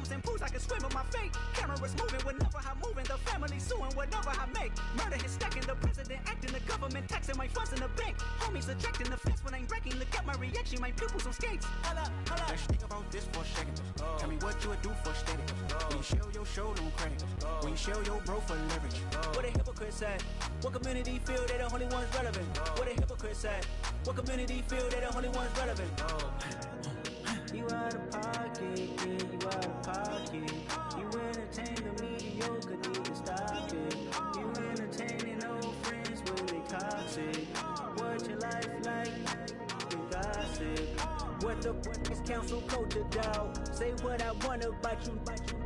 Bottoms and boots, I can swim with my fate. Cameras moving whenever I'm moving. The family suing whatever I make. Murder is stacking, the president acting, the government taxing my funds in the bank. Homies subtracting the fence when I'm breaking. Look at my reaction, my pupils on skates. Hold up. Let's think about this for a second. Tell me what you would do for steady. When you show your show, no credit. When you show your bro for leverage. What a hypocrite said. What community feel they the only ones relevant? What a hypocrite said. What community feel they the only ones relevant? You out of pocket, yeah, you out of pocket. You entertain the mediocre, need to stop it. You entertaining old friends when they toxic. What your life like? You gossip. What the fuck is council culture, dog? Say what I want about you.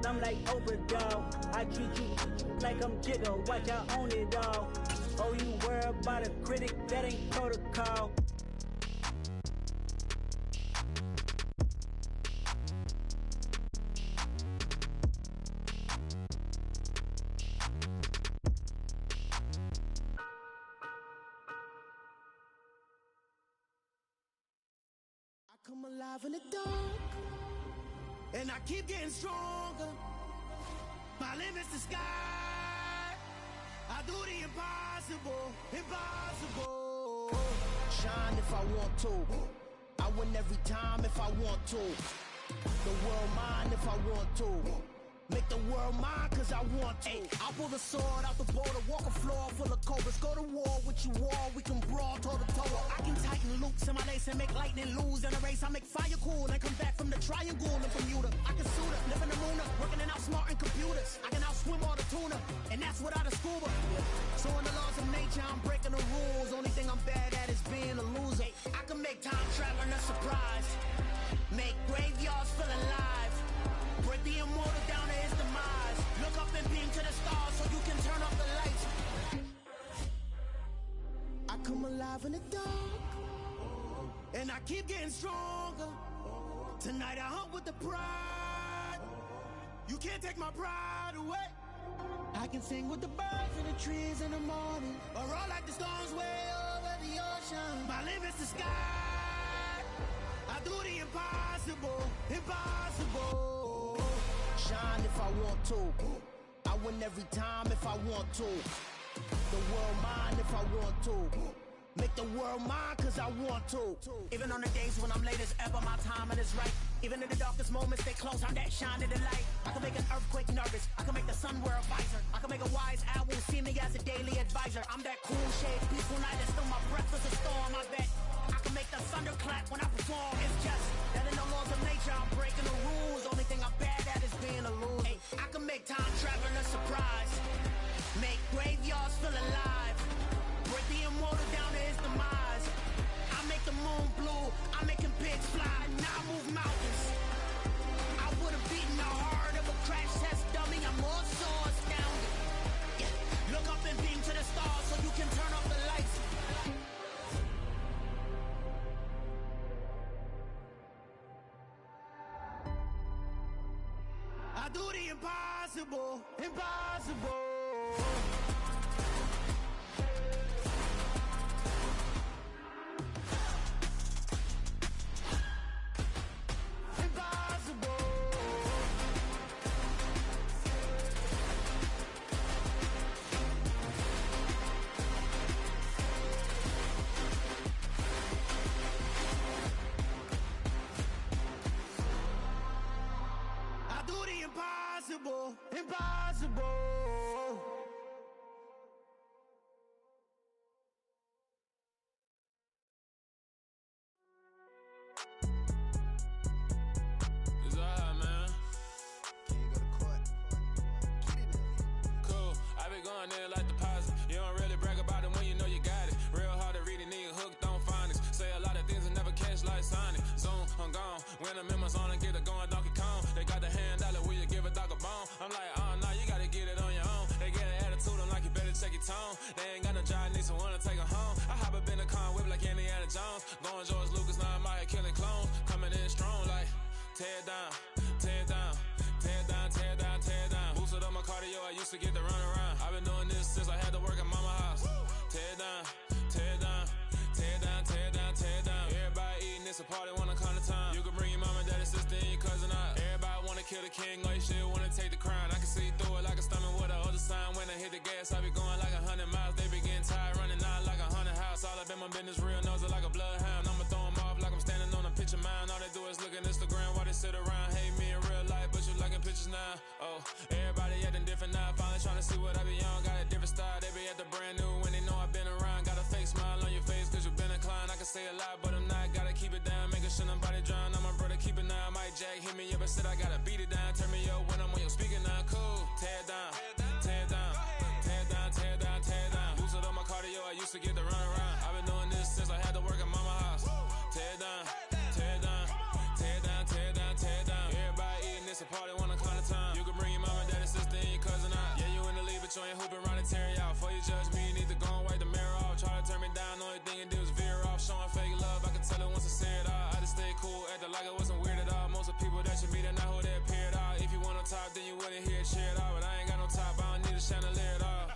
I'm like Oprah, dog. I treat you like I'm Jigga. Watch I own it all. Oh, you worry about a critic? That ain't protocol. I come alive in the dark, and I keep getting stronger. My limit's the sky. I do the impossible, impossible. Shine if I want to. I win every time if I want to. The world mine if I want to. Make the world mine cause I want to. Ay, I'll pull the sword out the border, walk a floor full of cobras. Go to war with you all, we can brawl toe to toe. I can tighten loops in my lace and make lightning lose in a race. I make fire cool and come back from the triangle in Bermuda. I can suit up, live in the moon up, working and outsmarting computers. I can outswim all the tuna, and that's without a scuba. So in the laws of nature, I'm breaking the rules. Only thing I'm bad at is being a loser. I can make time traveling a surprise, make graveyards feel alive. Break the immortal down to his demise. Look up and beam to the stars so you can turn off the lights. I come alive in the dark, and I keep getting stronger. Tonight I hunt with the pride. You can't take my pride away. I can sing with the birds and the trees in the morning, or roll like the storms way over the ocean. My limit's the sky. I do the impossible, impossible. Shine if I want to. I win every time if I want to. The world mine if I want to. Make the world mine cause I want to. Even on the days when I'm late as ever, my timing is right. Even in the darkest moments, stay close, I'm that shine in the light. I can make an earthquake nervous, I can make the sun wear a visor. I can make a wise owl see me as a daily advisor. I'm that cool shade, peaceful night, and still my breath is a storm, I bet. I can make the thunder clap when I perform. It's just that in the laws of nature, I'm breaking the rules. Only thing I'm bad at is being a loser. Hey, I can make time traveling a surprise, make graveyards feel alive. Break the immortal down to his demise. I make the moon blue, I'm making pigs fly. Now I move mountains. I would've beaten the heart of a crash test dummy. I'm more so astounded. Yeah. Look up and beam to the stars so you can turn off the lights. I do the impossible, impossible. Impossible, impossible. It's alright, man. Can you go to court? Cool, I be going there like deposit. You don't really brag about it when you know you got it. Real hard to read a nigga hooked on phonics. Say a lot of things and never catch like Sonic. Zone, I'm gone. When I'm in my zone and get it going Donkey Kong. They got the hand dollar, will you give a dog a bone? I'm like, oh no, you gotta get it on your own. They get an attitude, I'm like, you better check your tone. They ain't got no job, need someone to take her home. I hop up in the car, whip like Indiana Jones. Going George Lucas, now I'm out here killing clones. Coming in strong like, tear down, tear down, tear down, tear down, tear down. Boosted up my cardio, I used to get to run around. I've been doing this since I had to work at mama house. Tear down, tear down, tear down, tear down, tear down. Everybody eating, it's a party, wanna come to time. You can bring your mama, daddy, sister, and your cousin out. Everybody wanna kill the king, like shit, wanna take the crown. I can see through it like a stomach with a other sign. When I hit the gas, I be going like 100 miles. They be getting tired, running out like 100 house. All up in my business, real nose like a bloodhound. I'ma throw them off like I'm standing on a picture mound. All they do is look at Instagram while they sit around. Hate me in real life, but you liking pictures now. Oh, everybody acting different now. Finally trying to see what I be on. Got a different style, they be at the brand new when they know I've been around. Got a fake smile on your face cause you been inclined. I can say a lot, but I'm not. Gotta keep it down, making sure nobody drown. I'm my brother, keep it now. Mike Jack hit me up and said I gotta beat it down. Turn me up when I'm on your speaker now. Cool, tear it down, tear it down, tear it down, tear it down, tear it down. Boosted up my cardio, I used to get the run around. I've been doing this since I had to work at mama house. Tear it down, tear it down, tear it down, tear it down, tear it down. Everybody eating this a party, wanna climb the time. You can bring your mama, daddy, sister, and your cousin out. Yeah, you in the lead, but you ain't hooping around and tear it out. Before you judge me, you need to go and wipe the mirror off. Try to turn me down, only thing you do is veer off. Showing fake love, I can tell it once I say it all. I just stay cool, acting like it wasn't weird at all. Most of the people that you meet are not who they appear at all. If you want on top, then you wouldn't hear it cheer it all. But I ain't got no top, I don't need a chandelier at all.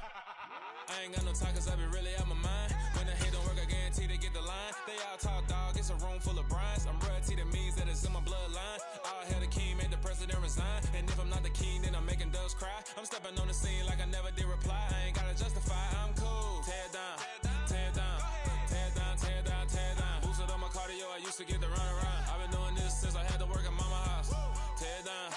I ain't got no talk cause I be really out my mind. When the hate don't work, I guarantee they get the line. They all talk dog, it's a room full of brines. I'm royalty, that means that it's in my bloodline. All hail the king, made the president resign. And if I'm not the king, then I'm making doves cry. I'm stepping on the scene like I never did reply. I ain't gotta justify, I'm cool. Tear it down, tear it down, tear it down, tear it down, tear it down. Boosted up my cardio, I used to get the run around. I've been doing this since I had to work at mama house. Tear it down,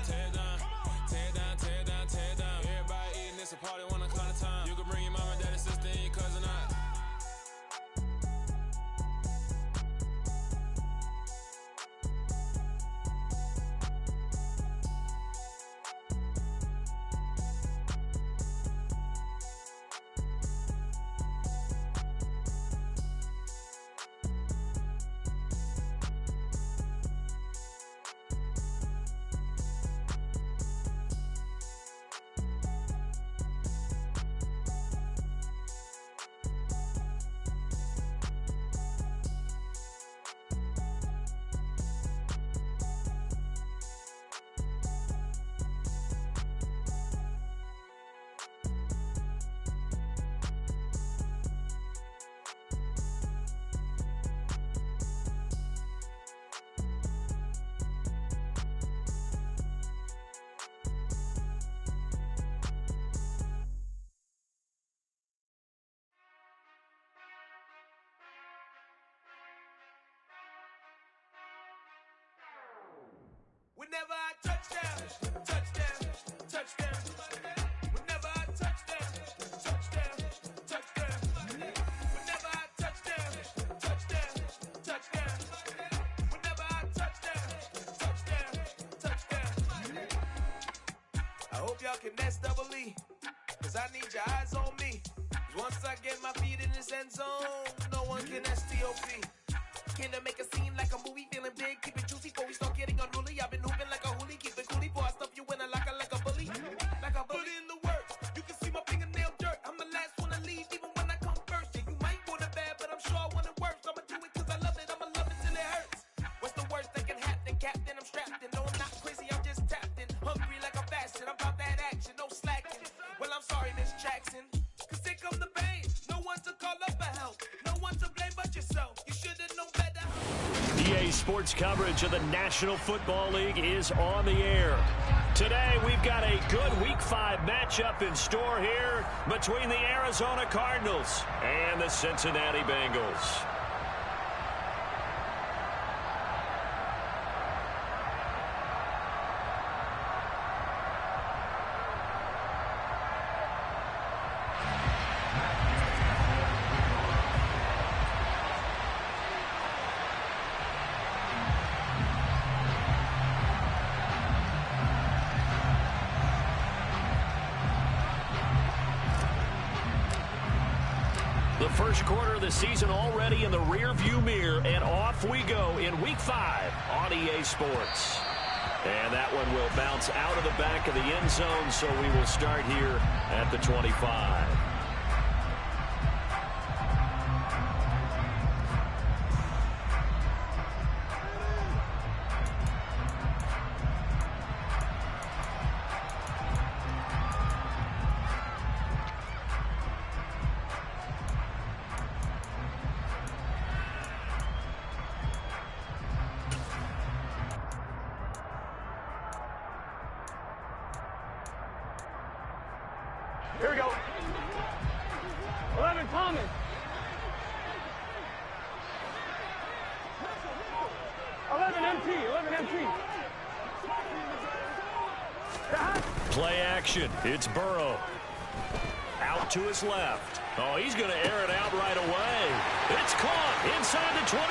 tear it down, tear it down, tear it down, tear it down. Everybody eating this a party, wanna climb the time. You can bring your mama, daddy, sister, and your cousin out. Whenever I touchdown, touchdown, touchdown. Whenever I touchdown, touchdown, touchdown. Whenever I touchdown, touchdown, touchdown. Whenever I touchdown, touchdown, touchdown. I hope y'all can nest double E, cause I need your eyes on me. Cause once I get my feet in this end zone, no one can STOP. Can I make a scene like a movie, feeling big, keep it juicy before we start getting unruly. I've been hooping like a hoolie, keep it coolie before I stuff you in a locker like a bully. Like a bully. Put in the work, you can see my fingernail dirt. I'm the last one to leave, even when I come first. Yeah, you might want it bad, but I'm sure I want it worse. I'ma do it cause I love it, I'ma love it till it hurts. What's the worst that can happen, Captain? I'm strapped in, no I'm not crazy, I'm just tapped in. Hungry like I'm fasting, I'm about that action, no slacking. Well, I'm sorry, Miss Jackson, cause here come the pain. No one to call up for help, no one to blame but yourself. You should've known better. EA Sports coverage of the National Football League is on the air. Today, we've got a good Week 5 matchup in store here between the Arizona Cardinals and the Cincinnati Bengals. The first quarter of the season already in the rearview mirror, and off we go in Week 5 on EA Sports. And that one will bounce out of the back of the end zone, so we will start here at the 25. Here we go. 11 Thomas. 11 MT. 11 MT. Play action. It's Burrow. Out to his left. Oh, he's going to air it out right away. It's caught inside the 25.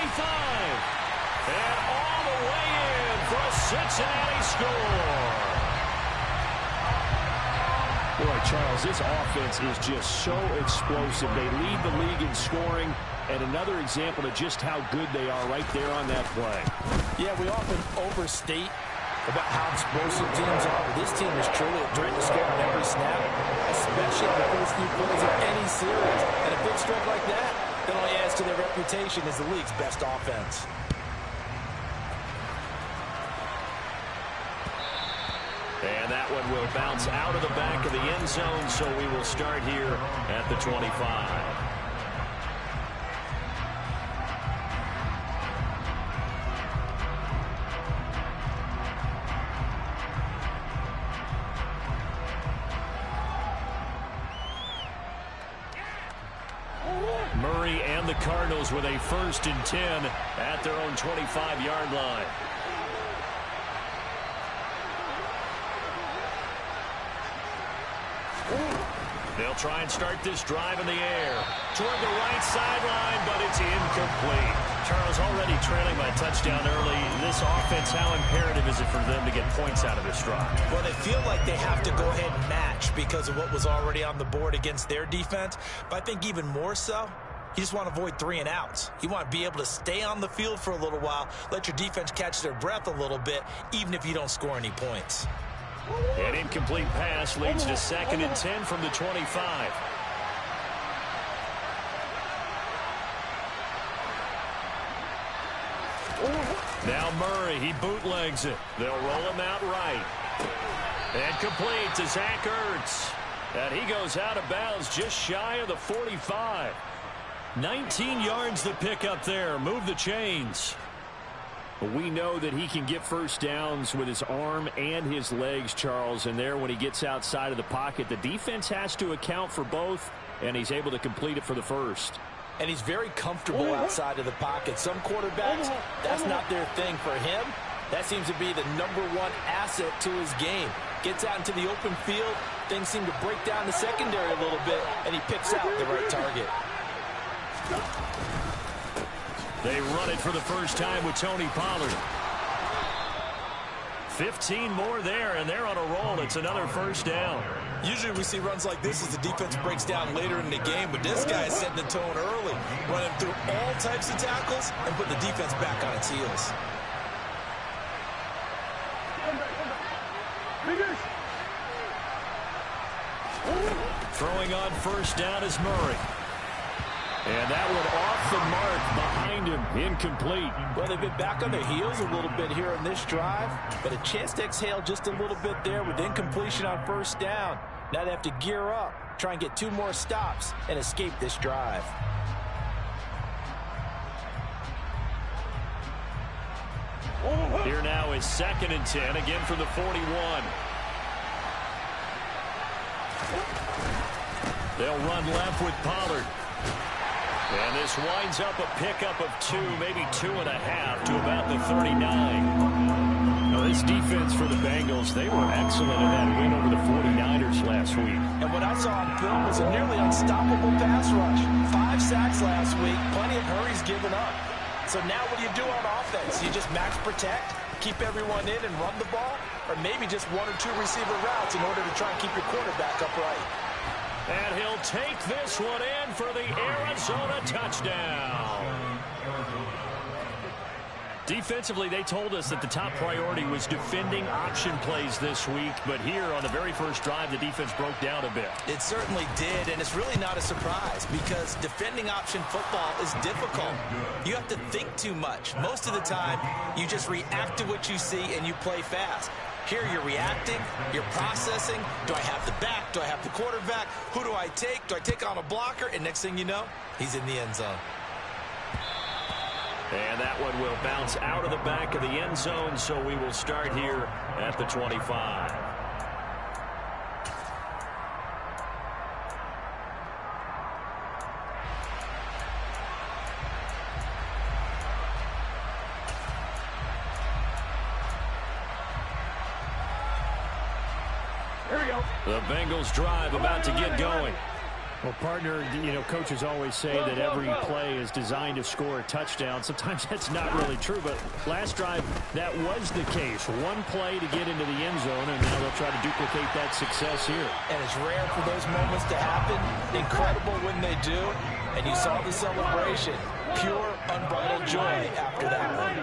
And all the way in for a Cincinnati score. Boy, Charles, this offense is just so explosive. They lead the league in scoring, and another example of just how good they are right there on that play. Yeah, we often overstate about how explosive teams are, but this team is truly a threat to score on every snap, especially on the first few plays of any series. And a big stroke like that only adds to their reputation as the league's best offense. And that one will bounce out of the back of the end zone, so we will start here at the 25. Murray and the Cardinals with a 1st and 10 at their own 25-yard line. They'll try and start this drive in the air toward the right sideline, but it's incomplete. Charles, already trailing by a touchdown early. This offense, how imperative is it for them to get points out of this drive? Well, they feel like they have to go ahead and match because of what was already on the board against their defense. But I think even more so, you just want to avoid 3 and outs. You want to be able to stay on the field for a little while, let your defense catch their breath a little bit, even if you don't score any points. An incomplete pass leads to 2nd and 10 from the 25. Now Murray, he bootlegs it. They'll roll him out right. And complete to Zach Ertz. And he goes out of bounds just shy of the 45. 19 yards the pick up there. Move the chains. We know that he can get first downs with his arm and his legs, Charles, and there when he gets outside of the pocket, the defense has to account for both, and he's able to complete it for the first. And he's very comfortable outside of the pocket. Some quarterbacks, that's not their thing. For him, that seems to be the #1 asset to his game. Gets out into the open field, things seem to break down the secondary a little bit, and he picks out the right target. They run it for the first time with Tony Pollard. 15 more there, and they're on a roll. It's another first down. Usually we see runs like this as the defense breaks down later in the game, but this guy is setting the tone early, running through all types of tackles and put the defense back on its heels. Throwing on first down is Murray. And that one off the mark behind him, incomplete. Well, they've been back on their heels a little bit here on this drive, but a chance to exhale just a little bit there with incompletion on first down. Now they have to gear up, try and get 2 more stops, and escape this drive. Here now is 2nd and 10, again from the 41. They'll run left with Pollard. And this winds up a pickup of 2, maybe 2.5 to about the 39. Now, this defense for the Bengals, they were excellent in that win over the 49ers last week. And what I saw on film was a nearly unstoppable pass rush. 5 sacks last week, plenty of hurries given up. So now what do you do on offense? You just max protect, keep everyone in and run the ball, or maybe just 1 or 2 receiver routes in order to try and keep your quarterback upright. And he'll take this one in for the Arizona touchdown. Defensively, they told us that the top priority was defending option plays this week, but here on the very first drive, the defense broke down a bit. It certainly did, and it's really not a surprise because defending option football is difficult. You have to think too much. Most of the time, you just react to what you see and you play fast. Here you're reacting, you're processing. Do I have the back? Do I have the quarterback? Who do I take? Do I take on a blocker? And next thing you know, he's in the end zone. And that one will bounce out of the back of the end zone, so we will start here at the 25. The Bengals drive about to get going. Well, partner, coaches always say that every play is designed to score a touchdown. Sometimes that's not really true, but last drive, that was the case. One play to get into the end zone, and now they'll try to duplicate that success here. And it's rare for those moments to happen. Incredible when they do. And you saw the celebration. Pure, unbridled joy after that one.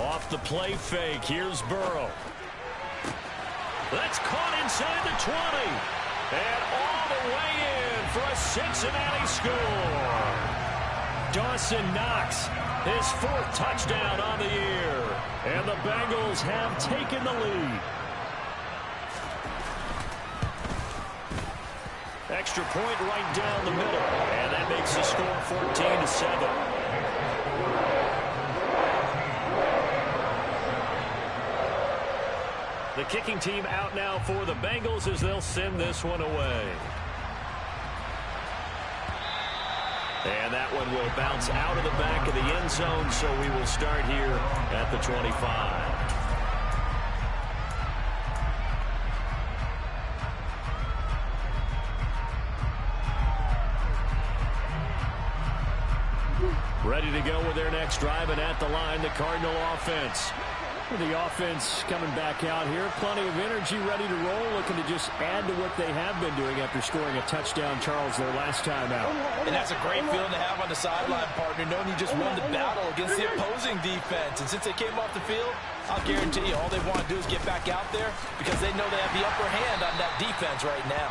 Off the play fake, here's Burrow. That's caught inside the 20. And all the way in for a Cincinnati score. Dawson Knox, his 4th touchdown on the year. And the Bengals have taken the lead. Extra point right down the middle. And that makes the score 14-7. The kicking team out now for the Bengals as they'll send this one away. And that one will bounce out of the back of the end zone, so we will start here at the 25. Ready to go with their next drive, and at the line, the Cardinal offense. The offense coming back out here. Plenty of energy, ready to roll, looking to just add to what they have been doing after scoring a touchdown, Charles, their last time out. And that's a great feeling to have on the sideline, partner, knowing you just won the battle against the opposing defense. And since they came off the field, I'll guarantee you all they want to do is get back out there because they know they have the upper hand on that defense right now.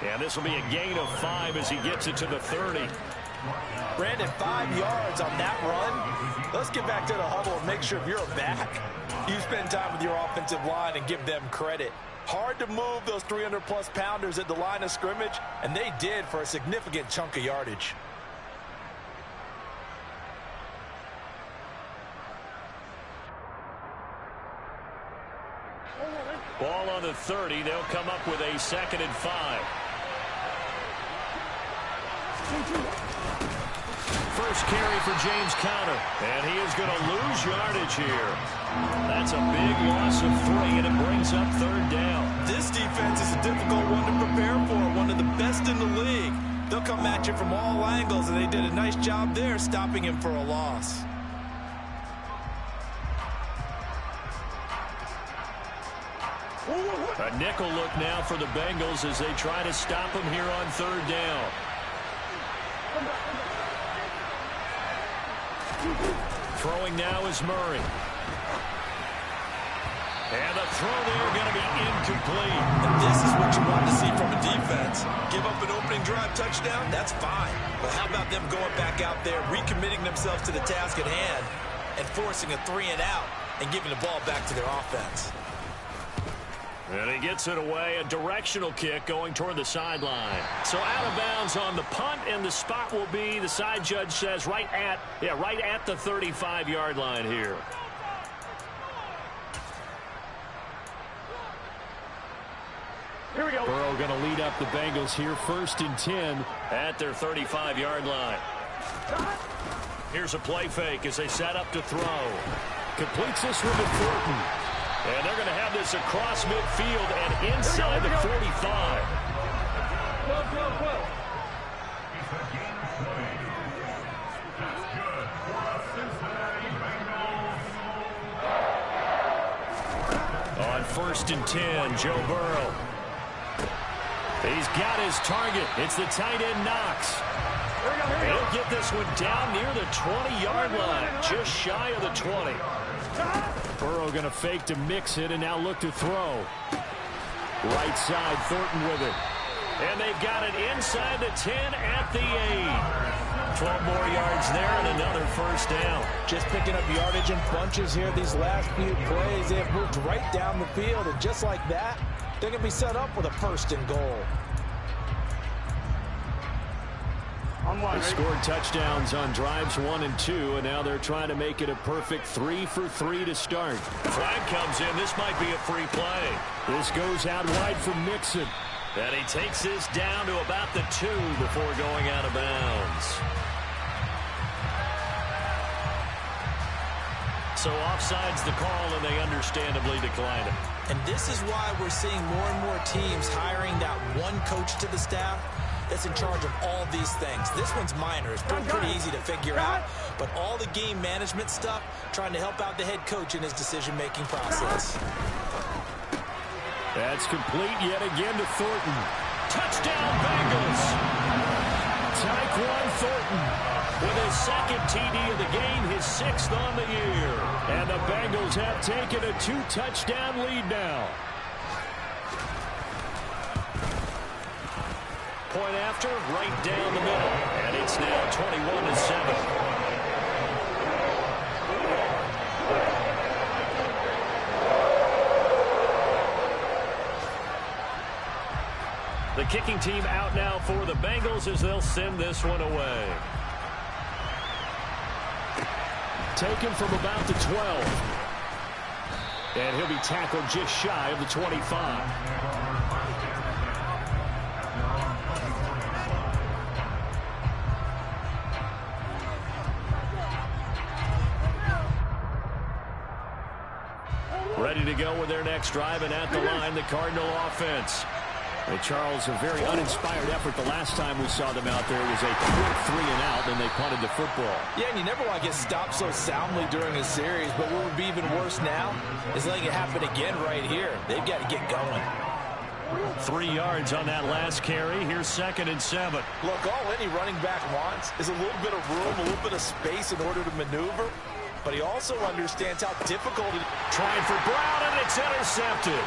Yeah, this will be a gain of 5 as he gets it to the 30. Brandon, 5 yards on that run. Let's get back to the huddle and make sure if you're a back, you spend time with your offensive line and give them credit. Hard to move those 300-plus pounders at the line of scrimmage, and they did for a significant chunk of yardage. Ball on the 30. They'll come up with a 2nd and 5. First carry for James Conner, and he is going to lose yardage here. That's a big loss of 3, and it brings up 3rd down. This defense is a difficult one to prepare for, one of the best in the league. They'll come at you from all angles, and they did a nice job there stopping him for a loss. A nickel look now for the Bengals as they try to stop him here on 3rd down. Throwing now is Murray. And the throw there going to be incomplete. And this is what you want to see from a defense. Give up an opening drive touchdown, that's fine. But how about them going back out there, recommitting themselves to the task at hand, and forcing a 3-and-out and giving the ball back to their offense. And he gets it away, a directional kick going toward the sideline. So out of bounds on the punt, and the spot will be, the side judge says, right at the 35-yard line here. Here we go. Burrow going to lead up the Bengals here, 1st and 10 at their 35-yard line. Here's a play fake as they set up to throw. Completes this one to Thornton. And they're going to have this across midfield and inside the 45. On 1st and 10, Joe Burrow. He's got his target. It's the tight end Knox. He'll get this one down near the 20-yard line, just shy of the 20. Burrow going to fake to mix it and now look to throw. Right side, Thornton with it. And they've got it inside the 10 at the 8. 12 more yards there and another 1st down. Just picking up yardage in bunches here these last few plays. They have moved right down the field, and just like that, they're going to be set up with a 1st and goal. They scored touchdowns on drives 1 and 2, and now they're trying to make it a perfect 3 for 3 to start. Flag comes in. This might be a free play. This goes out wide for Mixon. And he takes this down to about the 2 before going out of bounds. So offside's the call, and they understandably declined it. And this is why we're seeing more and more teams hiring that one coach to the staff that's in charge of all these things. This one's minor. It's pretty easy to figure out. But all the game management stuff, trying to help out the head coach in his decision-making process. That's complete yet again to Thornton. Touchdown, Bengals! Tyquan Thornton with his second TD of the game, his 6th on the year. And the Bengals have taken a 2-touchdown lead now. Point after, right down the middle. And it's now 21-7. The kicking team out now for the Bengals as they'll send this one away. Taken from about the 12. And he'll be tackled just shy of the 25. Ready to go with their next drive, and at the line, the Cardinal offense. And Charles, a very uninspired effort the last time we saw them out there. It was a quick 3-and-out, and they punted the football. Yeah, and you never want to get stopped so soundly during a series, but what would be even worse now is letting it happen again right here. They've got to get going. 3 yards on that last carry. Here's 2nd and 7. Look, all any running back wants is a little bit of room, a little bit of space in order to maneuver, but he also understands how difficult it is. Trying for Brown, and it's intercepted.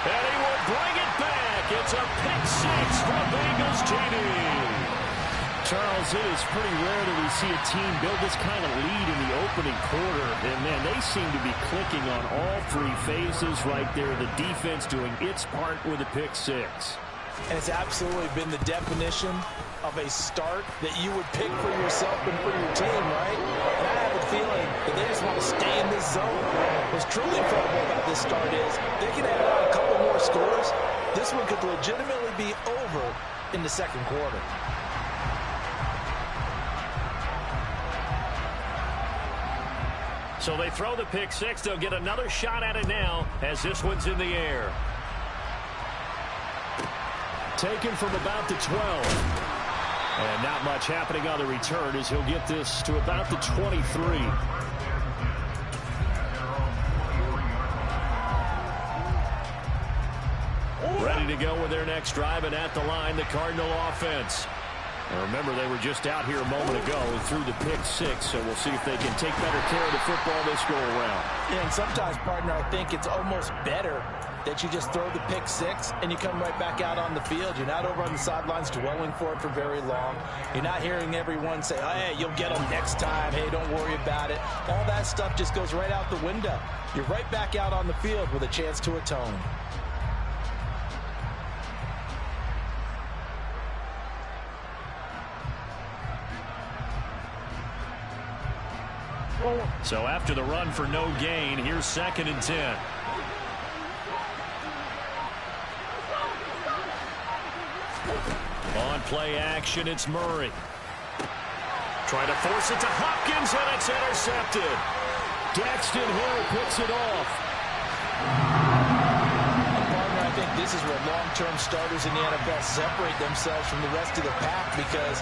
And he will bring it back. It's a pick 6 for Bengals TD. Charles, it is pretty rare that we see a team build this kind of lead in the opening quarter. And, man, they seem to be clicking on all 3 phases right there. The defense doing its part with a pick 6. And it's absolutely been the definition of a start that you would pick for yourself and for your team, right? And I have a feeling that they just want to stay in this zone. What's truly incredible about this start is they can add on a couple more scores. This one could legitimately be over in the second quarter. So they throw the pick 6. They'll get another shot at it now as this one's in the air. Taken from about the 12. And not much happening on the return as he'll get this to about the 23. Ready to go with their next drive, and at the line, the Cardinal offense. Now remember, they were just out here a moment ago and threw the pick 6, so we'll see if they can take better care of the football this go around. Yeah, and sometimes, partner, I think it's almost better that you just throw the pick 6 and you come right back out on the field. You're not over on the sidelines dwelling for it for very long. You're not hearing everyone say, oh, hey, you'll get them next time. Hey, don't worry about it. All that stuff just goes right out the window. You're right back out on the field with a chance to atone. So after the run for no gain, here's 2nd and 10. On play action, it's Murray. Trying to force it to Hopkins, and it's intercepted. Daxton Hill picks it off. Partner, I think this is where long-term starters in the NFL separate themselves from the rest of the pack, because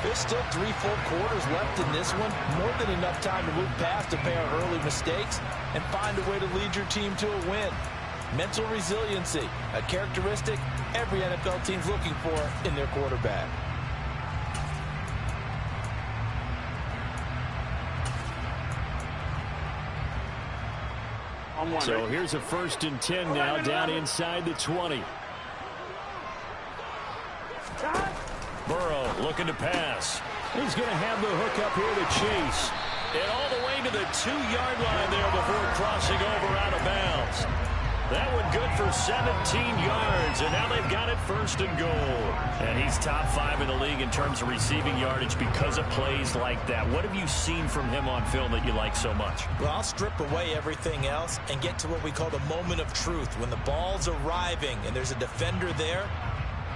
there's still 3 full quarters left in this one. More than enough time to move past a pair of early mistakes and find a way to lead your team to a win. Mental resiliency, a characteristic every NFL team's looking for in their quarterback. So here's a 1st and 10 now, down inside the 20. Burrow looking to pass. He's going to have the hook up here to Chase. And all the way to the 2-yard line there before crossing over out of bounds. That one good for 17 yards, and now they've got it 1st and goal. And he's top 5 in the league in terms of receiving yardage because of plays like that. What have you seen from him on film that you like so much? Well, I'll strip away everything else and get to what we call the moment of truth. When the ball's arriving and there's a defender there,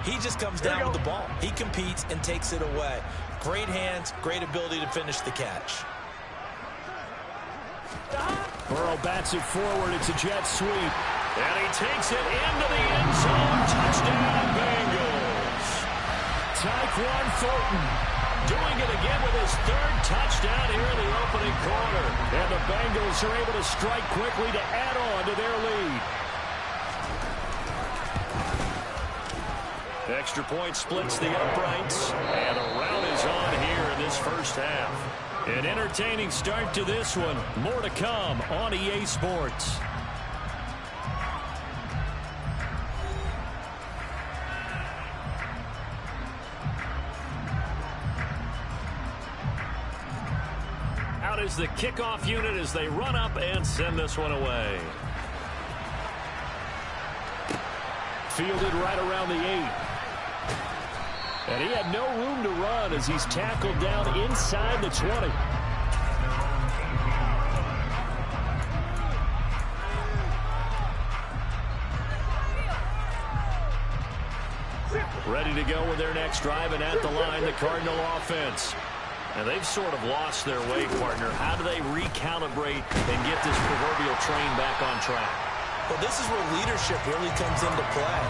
He just comes down with the ball. He competes and takes it away. Great hands, great ability to finish the catch. Burrow bats it forward. It's a jet sweep. And he takes it into the end zone. Touchdown, Bengals. Tyquan Thornton doing it again with his third touchdown here in the opening quarter. And the Bengals are able to strike quickly to add on to their lead. Extra point splits the uprights. And a rout is on here in this first half. An entertaining start to this one. More to come on EA Sports. Out is the kickoff unit as they run up and send this one away. Fielded right around the 8. And he had no room to run as he's tackled down inside the 20. Ready to go with their next drive, and at the line, the Cardinal offense. And they've sort of lost their way, partner. How do they recalibrate and get this proverbial train back on track? Well, this is where leadership really comes into play.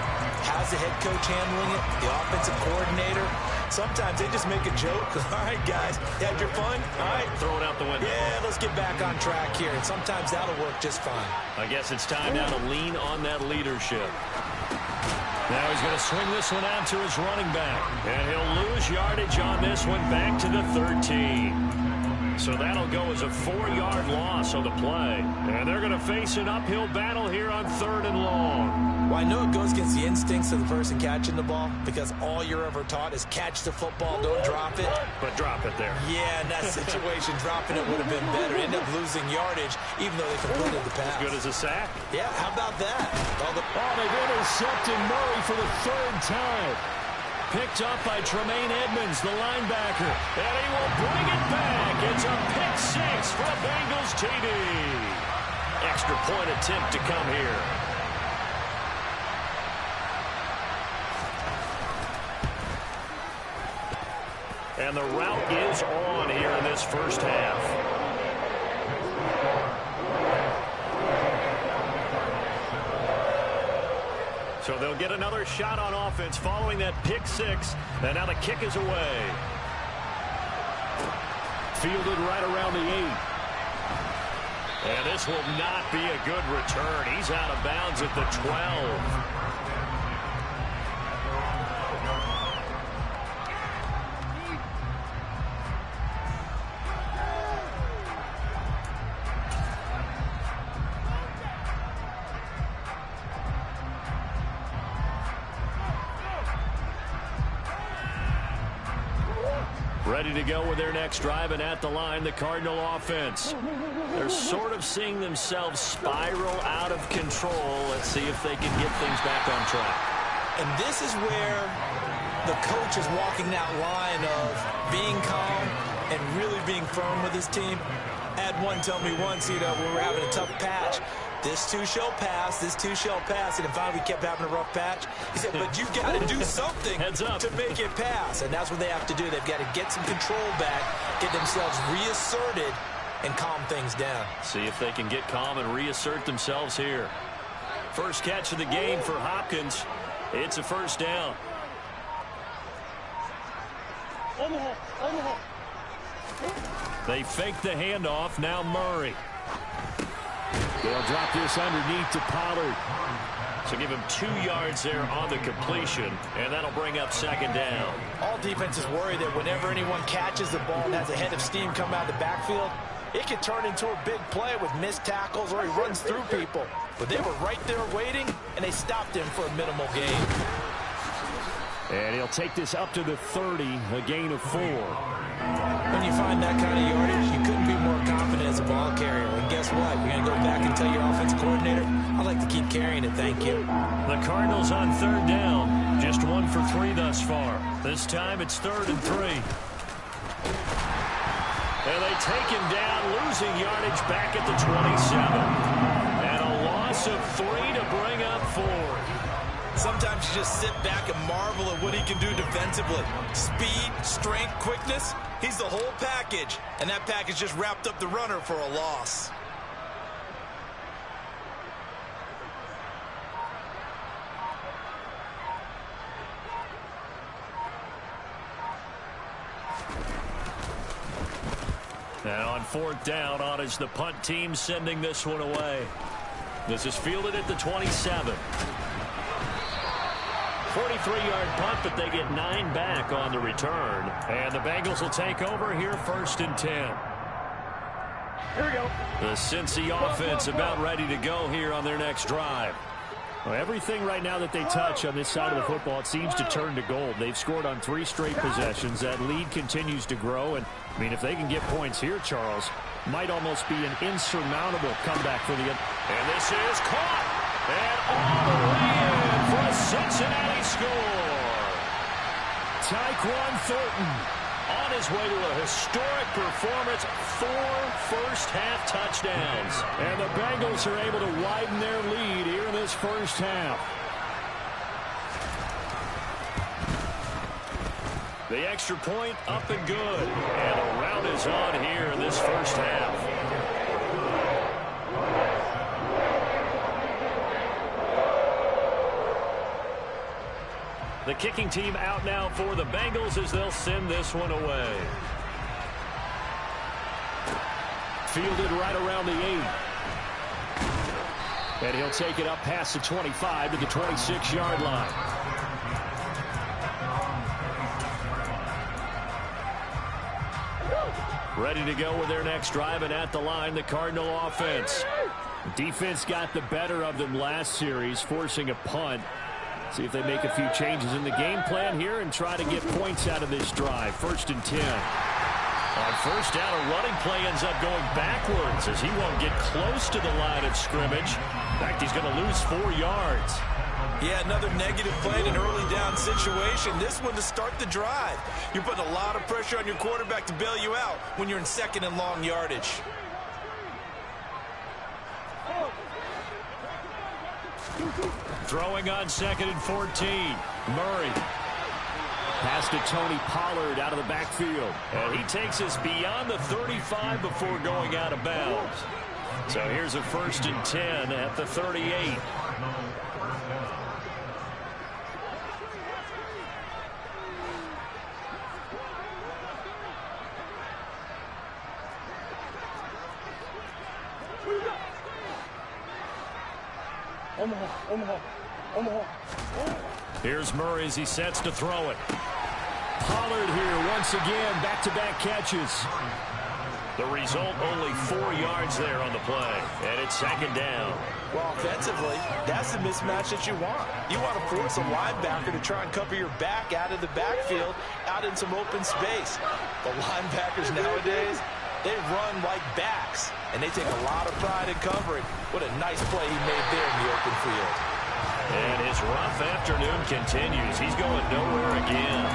How's the head coach handling it? The offensive coordinator? Sometimes they just make a joke. All right, guys, you had your fun? All right. Throw it out the window. Yeah, let's get back on track here. And sometimes that'll work just fine. I guess it's time now to lean on that leadership. Now he's going to swing this one out to his running back. And he'll lose yardage on this one back to the 13. So that'll go as a 4-yard loss on the play. And they're going to face an uphill battle here on 3rd and long. Well, I know it goes against the instincts of the person catching the ball because all you're ever taught is catch the football, don't drop it. But drop it there. Yeah, in that situation, dropping it would have been better. End up losing yardage even though they completed the pass. As good as a sack. Yeah, how about that? They've intercepted Murray for the 3rd time. Picked up by Tremaine Edmonds, the linebacker. And he will bring it back. It's a pick 6 for a Bengals TD. Extra point attempt to come here. And the route is on here in this first half. So they'll get another shot on offense following that pick 6. And now the kick is away. Fielded right around the 8. And this will not be a good return. He's out of bounds at the 12. Ready to go with their next drive, and at the line, the Cardinal offense. They're sort of seeing themselves spiral out of control. Let's see if they can get things back on track. And this is where the coach is walking that line of being calm and really being firm with his team. I had one tell me once, when we were having a tough patch, this too shall pass, this too shall pass. And finally we kept having a rough patch. He said, but you got to do something to make it pass. And that's what they have to do. They've got to get some control back, get themselves reasserted, and calm things down. See if they can get calm and reassert themselves here. First catch of the game for Hopkins. It's a first down. They fake the handoff. Now Murray. They'll drop this underneath to Pollard. So give him 2 yards there on the completion, and that'll bring up second down. All defenses worry that whenever anyone catches the ball and has a head of steam come out of the backfield, it can turn into a big play with missed tackles or he runs through people. But they were right there waiting, and they stopped him for a minimal gain. And he'll take this up to the 30, a gain of 4. When you find that kind of yardage, you couldn't be more confident as a ball carrier. And guess what? You're going to go back and tell your offensive coordinator, I'd like to keep carrying it, thank you. The Cardinals on third down. Just 1 for 3 thus far. This time it's 3rd and 3. And they take him down, losing yardage back at the 27. And a loss of 3 to bring up 4. Sometimes you just sit back and marvel at what he can do defensively. Speed, strength, quickness, he's the whole package. And that package just wrapped up the runner for a loss. Now on 4th down, on is the punt team sending this one away. This is fielded at the 27. 43-yard punt, but they get 9 back on the return. And the Bengals will take over here 1st and 10. Here we go. The Cincy offense about ready to go here on their next drive. Well, everything right now that they touch on this side of the football, it seems to turn to gold. They've scored on 3 straight possessions. That lead continues to grow. And, I mean, if they can get points here, Charles, might almost be an insurmountable comeback for the... And this is caught. And all the way in for a Cincinnati score. Tyquan Thornton on his way to a historic performance, 4 first-half touchdowns. And the Bengals are able to widen their lead here in this first half. The extra point up and good. And a rout is on here in this first half. The kicking team out now for the Bengals as they'll send this one away. Fielded right around the 8. And he'll take it up past the 25 to the 26-yard line. Ready to go with their next drive, and at the line, the Cardinal offense. Defense got the better of them last series, forcing a punt. See if they make a few changes in the game plan here and try to get points out of this drive. 1st and 10. On 1st down, a running play ends up going backwards as he won't get close to the line of scrimmage. In fact, he's going to lose 4 yards. Yeah, another negative play in an early down situation. This one to start the drive. You're putting a lot of pressure on your quarterback to bail you out when you're in 2nd and long yardage. Throwing on 2nd and 14. Murray. Pass to Tony Pollard out of the backfield. And he takes us beyond the 35 before going out of bounds. So here's a 1st and 10 at the 38. Omaha. Here's Murray as he sets to throw it. Pollard here once again, back-to-back catches. The result, only 4 yards there on the play, and it's 2nd down. Well, offensively, that's the mismatch that you want. You want to force a linebacker to try and cover your back out of the backfield, out in some open space. The linebackers nowadays, they run like backs, and they take a lot of pride in covering. What a nice play he made there in the open field. And his rough afternoon continues. He's going nowhere again.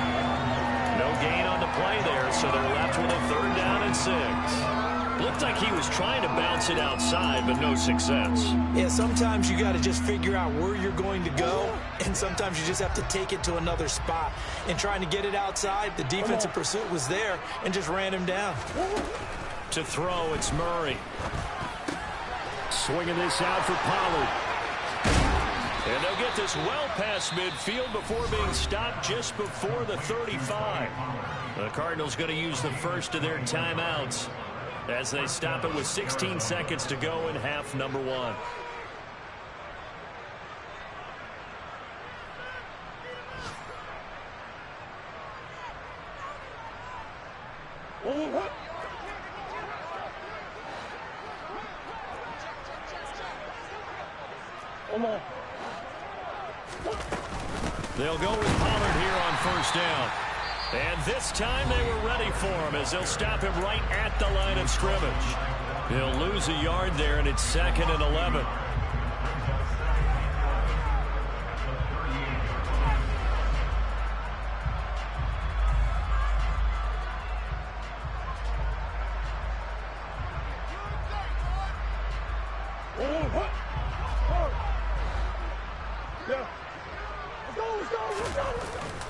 No gain on the play there, so they're left with a 3rd down and 6. Looked like he was trying to bounce it outside, but no success. Yeah, sometimes you got to just figure out where you're going to go, and sometimes you just have to take it to another spot. And trying to get it outside, the defensive pursuit was there and just ran him down. To throw, it's Murray. Swinging this out for Pollard. And they'll get this well past midfield before being stopped just before the 35. The Cardinals going to use the first of their timeouts as they stop it with 16 seconds to go in half number 1. They'll go with Pollard here on 1st down. And this time they were ready for him as they'll stop him right at the line of scrimmage. He'll lose a yard there, and it's 2nd and 11.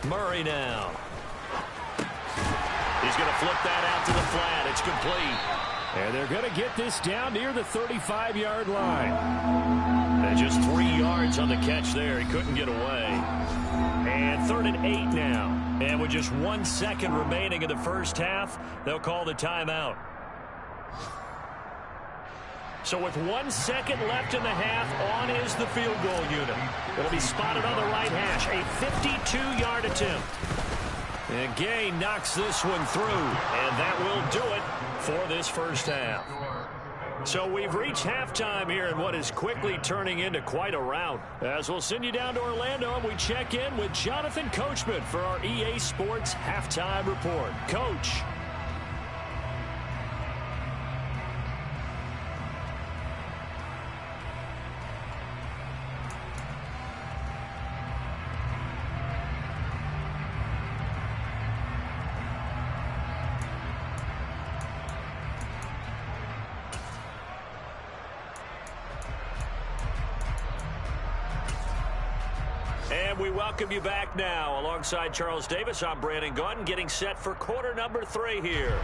Murray now. He's going to flip that out to the flat. It's complete. And they're going to get this down near the 35-yard line. And just 3 yards on the catch there. He couldn't get away. And 3rd and 8 now. And with just 1 second remaining in the first half, they'll call the timeout. So with 1 second left in the half, on is the field goal unit. It'll be spotted on the right hash. A 52-yard attempt. And Gay knocks this one through. And that will do it for this first half. So we've reached halftime here in what is quickly turning into quite a rout. As we'll send you down to Orlando, and we check in with Jonathan Coachman for our EA Sports Halftime Report. Coach. And we welcome you back now. Alongside Charles Davis, I'm Brandon Gaudin, getting set for quarter number 3 here.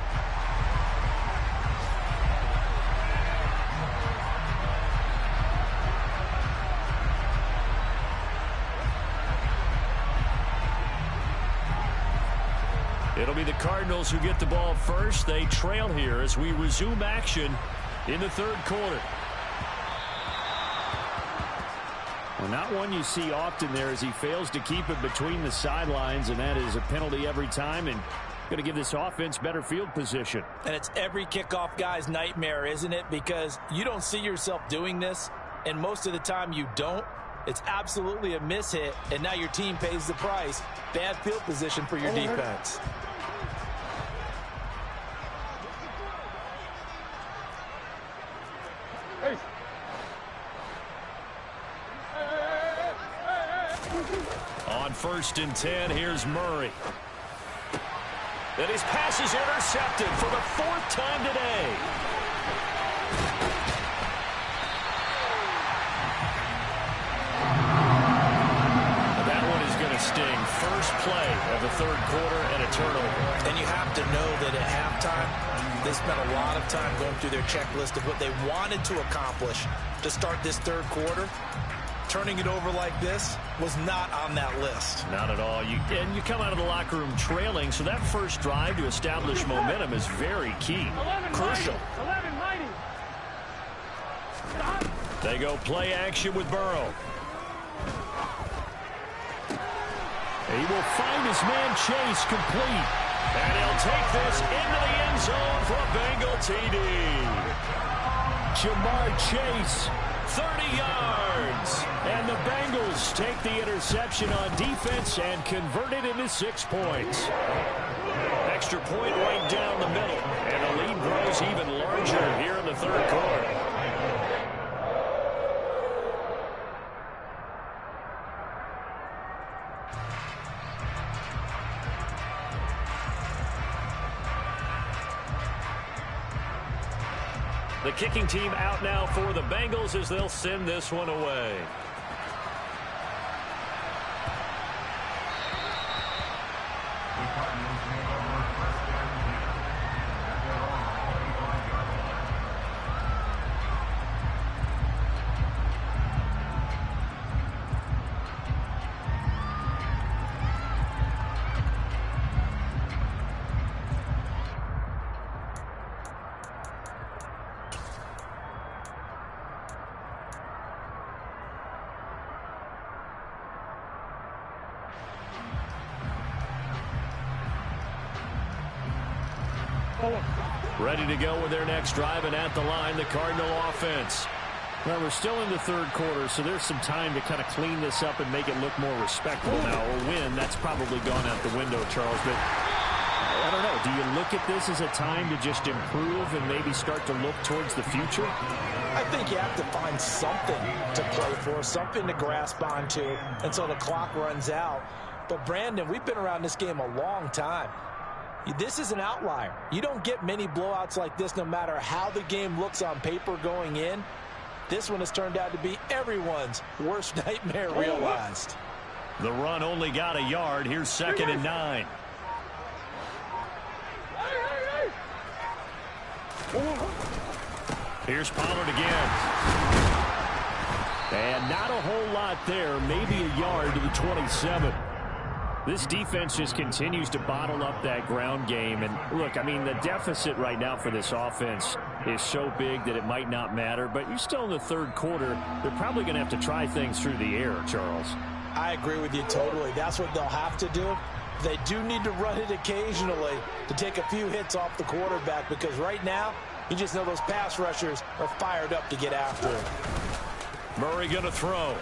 It'll be the Cardinals who get the ball first. They trail here as we resume action in the 3rd quarter. Well, not one you see often there as he fails to keep it between the sidelines, and that is a penalty every time, and going to give this offense better field position. And it's every kickoff guy's nightmare, isn't it? Because you don't see yourself doing this, and most of the time you don't. It's absolutely a mishit, and now your team pays the price. Bad field position for your defense. On 1st and 10, here's Murray. And his pass is intercepted for the 4th time today. That one is going to sting. First play of the 3rd quarter and a turnover. And you have to know that at halftime, they spent a lot of time going through their checklist of what they wanted to accomplish to start this 3rd quarter. Turning it over like this was not on that list. Not at all. And you come out of the locker room trailing, so that first drive to establish momentum is very key. Crucial. 11, mighty. Stop. They go play action with Burrow. He will find his man Chase complete. And he'll take this into the end zone for a Bengal TD. Jamar Chase, 30 yards. And the Bengals take the interception on defense and convert it into 6 points. Extra point right down the middle. And the lead grows even larger here in the 3rd quarter. The kicking team out now for the Bengals as they'll send this one away. Ready to go with their next drive, and at the line, the Cardinal offense. Well, we're still in the 3rd quarter, so there's some time to kind of clean this up and make it look more respectable. Now, a win, that's probably gone out the window, Charles, but I don't know. Do you look at this as a time to just improve and maybe start to look towards the future? I think you have to find something to play for, something to grasp onto until the clock runs out. But, Brandon, we've been around this game a long time. This is an outlier. You don't get many blowouts like this no matter how the game looks on paper going in. This one has turned out to be everyone's worst nightmare realized. The run only got a yard. Here's 2nd and 9. Here's Pollard again. And not a whole lot there. Maybe a yard to the 27. This defense just continues to bottle up that ground game. And look, I mean, the deficit right now for this offense is so big that it might not matter. But you're still in the third quarter. They're probably going to have to try things through the air, Charles. I agree with you totally. That's what they'll have to do. They do need to run it occasionally to take a few hits off the quarterback, because right now, you just know those pass rushers are fired up to get after him. Murray going to throw.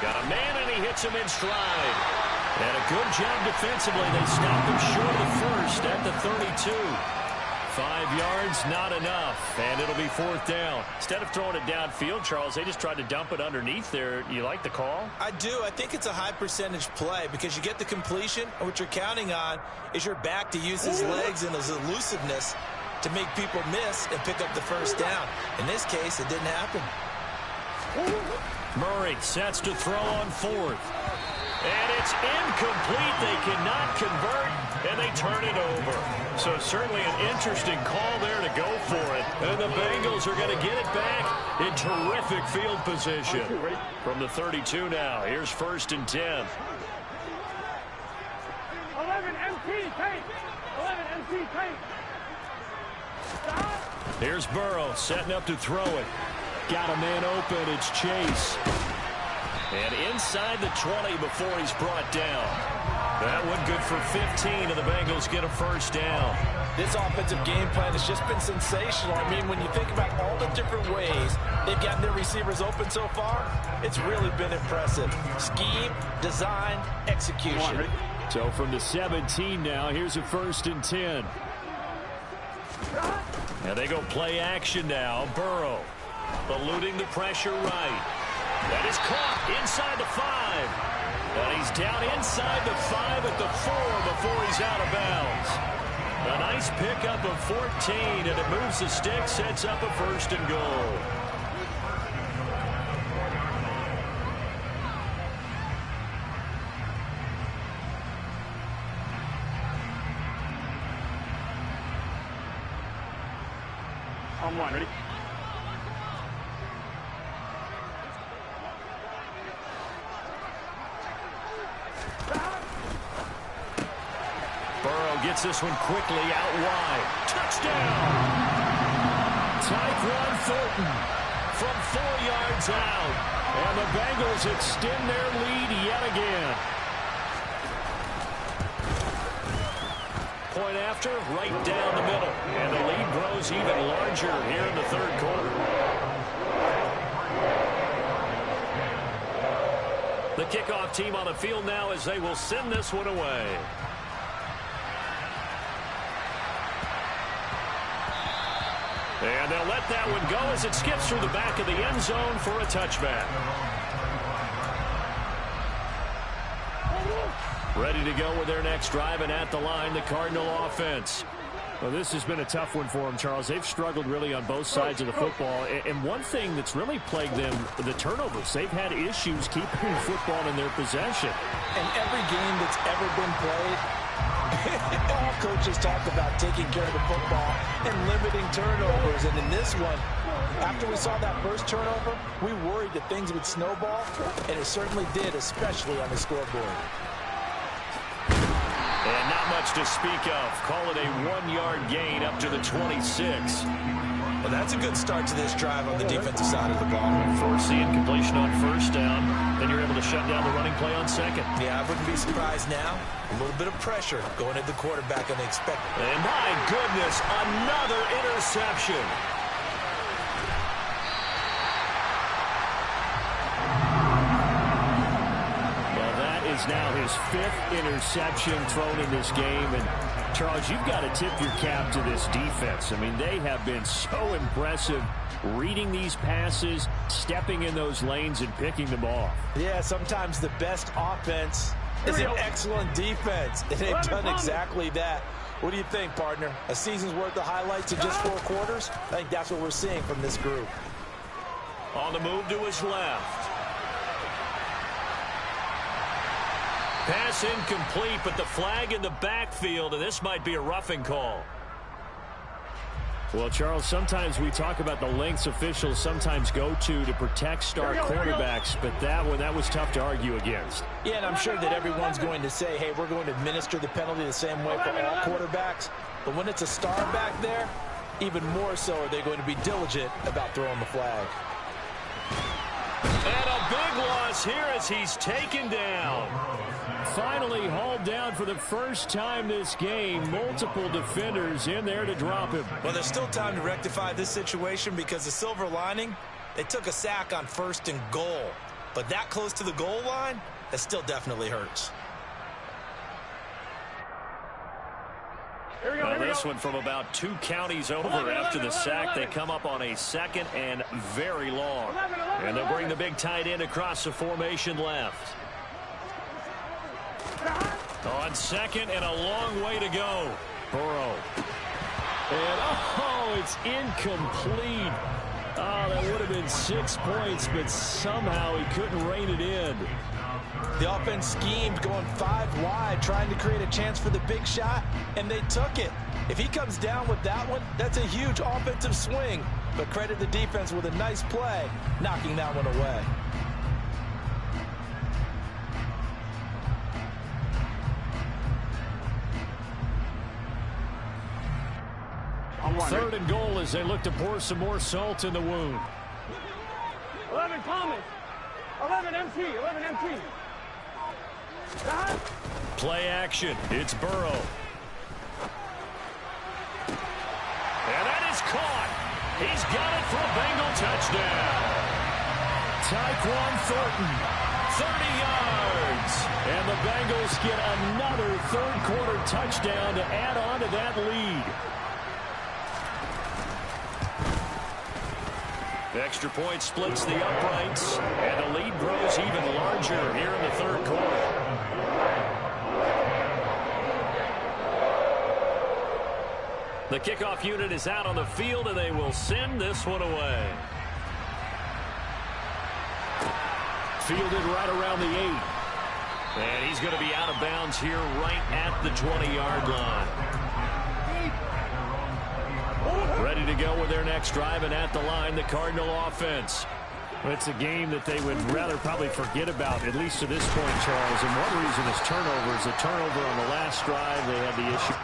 Got a man, and he hits him in stride. And a good job defensively. They stopped him short of the first at the 32. 5 yards, not enough, and it'll be 4th down. Instead of throwing it downfield, Charles, they just tried to dump it underneath there. You like the call? I do. I think it's a high percentage play because you get the completion, and what you're counting on is your back to use his legs and his elusiveness to make people miss and pick up the first down. In this case, it didn't happen. Murray sets to throw on 4th. And it's incomplete. They cannot convert, and they turn it over. So certainly an interesting call there to go for it. And the Bengals are going to get it back in terrific field position. From the 32 now, here's 1st and 10. 11 MT, take. 11 MT, take. Here's Burrow setting up to throw it. Got a man open. It's Chase. And inside the 20 before he's brought down. That one good for 15, and the Bengals get a first down. This offensive game plan has just been sensational. I mean, when you think about all the different ways they've gotten their receivers open so far, it's really been impressive. Scheme, design, execution. So from the 17 now, here's a 1st and 10. And they go play action now. Burrow eluding the pressure right. That is caught inside the 5. And he's down inside the 5 at the 4 before he's out of bounds. A nice pickup of 14, and it moves the stick, sets up a 1st and goal. On 1, ready? Burrow gets this one quickly out wide. Touchdown! Tyquan Thornton from 4 yards out. And the Bengals extend their lead yet again. Point after, right down the middle. And the lead grows even larger here in the third quarter. The kickoff team on the field now as they will send this one away. And they'll let that one go as it skips through the back of the end zone for a touchback. Ready to go with their next drive, and at the line, the Cardinal offense. Well, this has been a tough one for them, Charles. They've struggled really on both sides of the football. And one thing that's really plagued them, the turnovers. They've had issues keeping football in their possession. In every game that's ever been played, all coaches talk about taking care of the football and limiting turnovers. And in this one, after we saw that first turnover, we worried that things would snowball, and it certainly did, especially on the scoreboard. And not much to speak of. Call it a 1-yard gain up to the 26. Well, that's a good start to this drive on the defensive side of the ball. Force the incompletion on 1st down. Then you're able to shut down the running play on 2nd. Yeah, I wouldn't be surprised now. A little bit of pressure going at the quarterback unexpected. And my goodness, another interception. Is now his 5th interception thrown in this game. And Charles, you've got to tip your cap to this defense. I mean, they have been so impressive reading these passes, stepping in those lanes, and picking them off. Yeah, sometimes the best offense is an excellent defense, and they've done exactly that. What do you think, partner? A season's worth of highlights in just 4 quarters? I think that's what we're seeing from this group. On the move to his left. Pass incomplete, but the flag in the backfield, and this might be a roughing call. Well, Charles, sometimes we talk about the lengths officials sometimes go to protect star quarterbacks, but that was tough to argue against. Yeah, and I'm sure that everyone's going to say, hey, we're going to administer the penalty the same way for all quarterbacks. But when it's a star back there, even more so are they going to be diligent about throwing the flag. And a big loss here as he's taken down. Finally hauled down for the first time this game. Multiple defenders in there to drop him. Well, there's still time to rectify this situation because the silver lining, they took a sack on 1st and goal. But that close to the goal line, that still definitely hurts. Well, this one from about 2 counties over after the sack. They come up on a 2nd and very long. And they'll bring the big tight end across the formation left. On 2nd and a long way to go. Burrow. And, it's incomplete. That would have been 6 points, but somehow he couldn't rein it in. The offense schemed going 5 wide, trying to create a chance for the big shot, and they took it. If he comes down with that one, that's a huge offensive swing. But credit the defense with a nice play, knocking that one away. Third and goal as they look to pour some more salt in the wound. 11 Thomas. 11 MT. 11 MT. Play action. It's Burrow. And that is caught. He's got it for a Bengal touchdown. Tyquan Thornton, 30 yards. And the Bengals get another third-quarter touchdown to add on to that lead. Extra point splits the uprights, and the lead grows even larger here in the third quarter. The kickoff unit is out on the field, and they will send this one away. Fielded right around the 8. And he's going to be out of bounds here right at the 20-yard line. Ready to go with their next drive, and at the line, the Cardinal offense. Well, it's a game that they would rather probably forget about, at least to this point, Charles. And one reason is turnovers. A turnover on the last drive, they had the issue.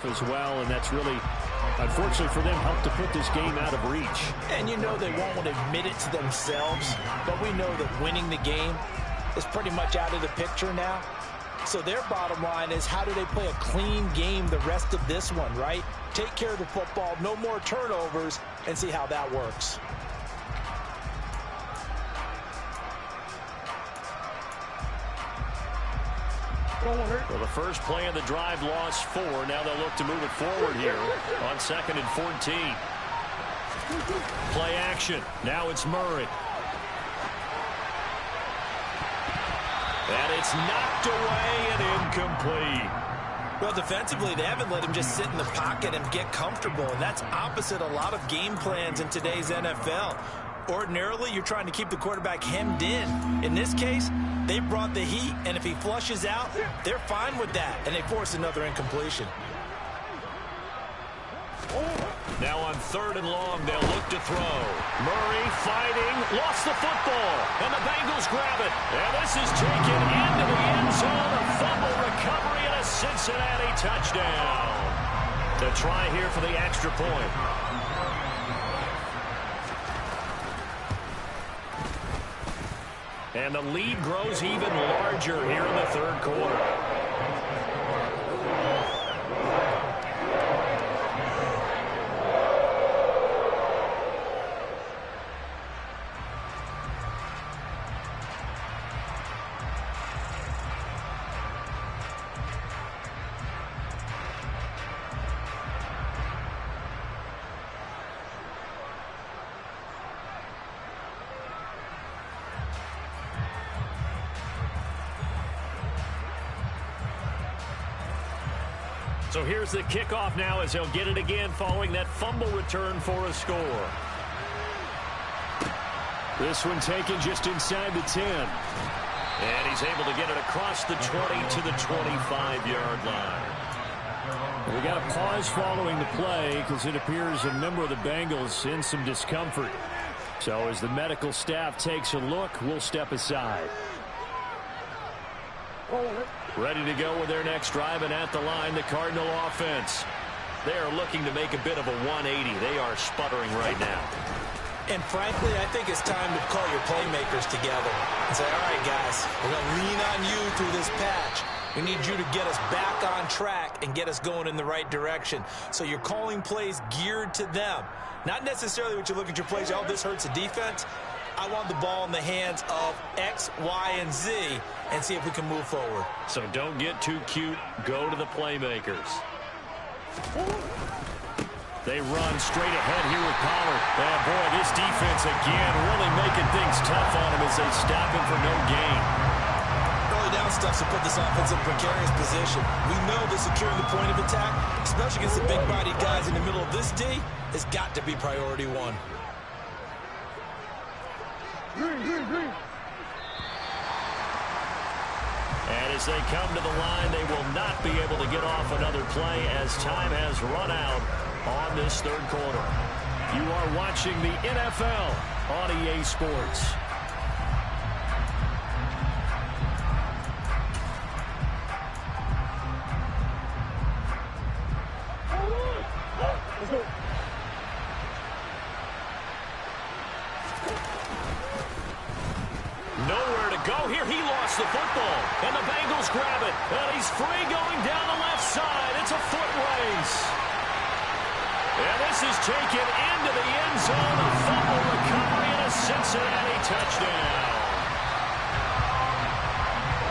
As well, and that's really, unfortunately for them, helped to put this game out of reach. And you know they won't admit it to themselves, but we know that winning the game is pretty much out of the picture now. So their bottom line is, how do they play a clean game the rest of this one, right? Take care of the football, no more turnovers, and see how that works. Well, the first play of the drive lost 4. Now they'll look to move it forward here on 2nd and 14. Play action. Now it's Murray. And it's knocked away and incomplete. Well, defensively, they haven't let him just sit in the pocket and get comfortable, and that's opposite a lot of game plans in today's NFL. Ordinarily, you're trying to keep the quarterback hemmed in. In this case, they brought the heat, and if he flushes out, they're fine with that, and they force another incompletion. Now on 3rd and long, they'll look to throw. Murray fighting, lost the football, and the Bengals grab it. And this is taken into the end zone. A fumble recovery and a Cincinnati touchdown. The try here for the extra point. And the lead grows even larger here in the 3rd quarter. So here's the kickoff now as he'll get it again following that fumble return for a score. This one taken just inside the 10. And he's able to get it across the 20 to the 25-yard line. We got a pause following the play because it appears a member of the Bengals in some discomfort. So as the medical staff takes a look, we'll step aside. Ready to go with their next drive, and at the line, the Cardinal offense. They are looking to make a bit of a 180. They are sputtering right now. And frankly, I think it's time to call your playmakers together and say, all right, guys, we're going to lean on you through this patch. We need you to get us back on track and get us going in the right direction. So you're calling plays geared to them. Not necessarily what you look at your plays, oh, this hurts the defense. I want the ball in the hands of X, Y, and Z and see if we can move forward. So don't get too cute. Go to the playmakers. They run straight ahead here with Pollard. And boy, this defense again really making things tough on him as they stop him for no gain. Early down stuffs to put this offense in a precarious position. We know that securing the point of attack, especially against the big-bodied guys in the middle of this D, has got to be priority 1. And as they come to the line, they will not be able to get off another play as time has run out on this 3rd quarter. You are watching the NFL on EA Sports. Nowhere to go here. He lost the football, and the Bengals grab it. And he's free going down the left side. It's a foot race. And this is taken into the end zone. A fumble recovery and a Cincinnati touchdown.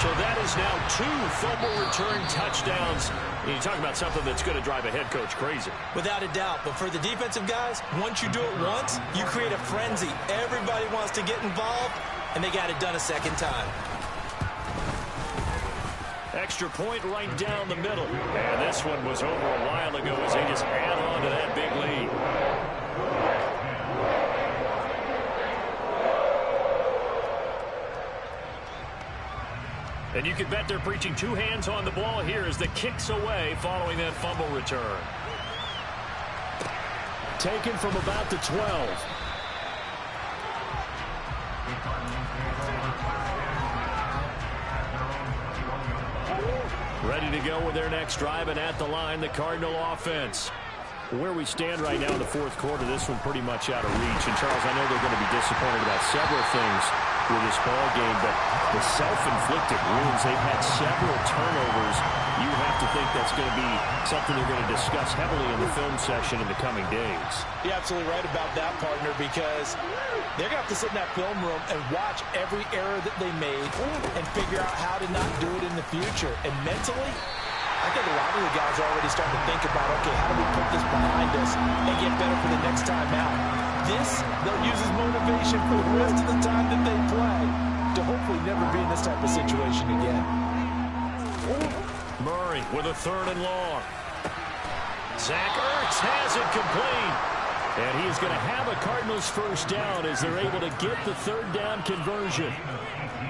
So that is now 2 fumble return touchdowns. And you talk about something that's going to drive a head coach crazy. Without a doubt. But for the defensive guys, once you do it once, you create a frenzy. Everybody wants to get involved, and they got it done a second time. Extra point right down the middle. And this one was over a while ago as they just add on to that big lead. And you can bet they're preaching 2 hands on the ball here as the kick's away following that fumble return. Taken from about the 12. Ready to go with their next drive, and at the line, the Cardinal offense. Where we stand right now in the 4th quarter, this one pretty much out of reach. And, Charles, I know they're going to be disappointed about several things. with this ball game, but the self-inflicted wounds, they've had several turnovers. You have to think that's going to be something they're going to discuss heavily in the film session in the coming days. You're absolutely right about that, partner, because they're going to have to sit in that film room and watch every error that they made and figure out how to not do it in the future. And mentally, I think a lot of the guys are already starting to think about, okay, how do we put this behind us and get better for the next time out? This, they'll use as motivation for the rest of the time that they play to hopefully never be in this type of situation again. Murray with a 3rd and long. Zach Ertz has it complete. And he's going to have a Cardinals first down as they're able to get the 3rd down conversion.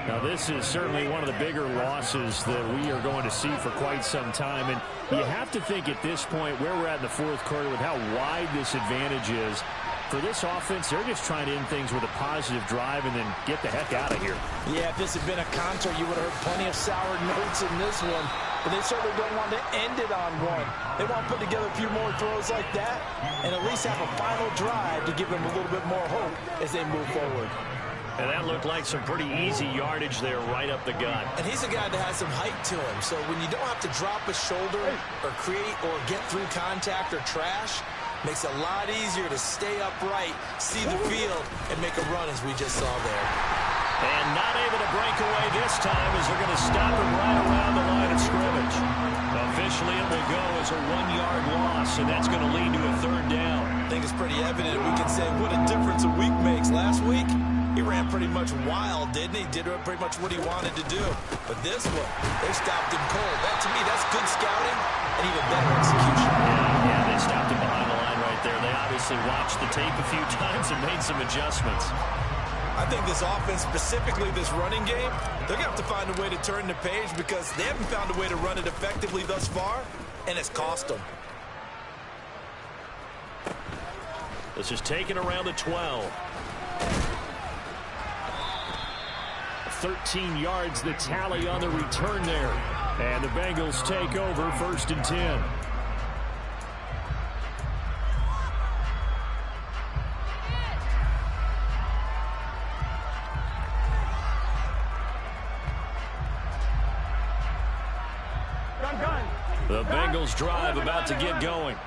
Now, this is certainly one of the bigger losses that we are going to see for quite some time. And you have to think at this point where we're at in the 4th quarter with how wide this advantage is. For this offense, they're just trying to end things with a positive drive and then get the heck out of here. Yeah, if this had been a concert, you would have heard plenty of sour notes in this one. But they certainly don't want to end it on one. They want to put together a few more throws like that and at least have a final drive to give them a little bit more hope as they move forward. And that looked like some pretty easy yardage there right up the gut. And he's a guy that has some height to him. So when you don't have to drop a shoulder or create or get through contact or trash, makes it a lot easier to stay upright, see the field, and make a run as we just saw there. And not able to break away this time as they're going to stop him right around the line of scrimmage. Officially, it will go as a 1-yard loss, and that's going to lead to a 3rd down. I think it's pretty evident. We can say what a difference a week makes. Last week, he ran pretty much wild, didn't he? Did pretty much what he wanted to do. But this one, they stopped him cold. That, to me, that's good scouting and even better execution. Yeah, they stopped him behind the line right there. They obviously watched the tape a few times and made some adjustments. I think this offense, specifically this running game, they're going to have to find a way to turn the page because they haven't found a way to run it effectively thus far, and it's cost them. This is taken around the 12. 13 yards the tally on the return there. And the Bengals take over 1st and 10. The Bengals drive about to get going.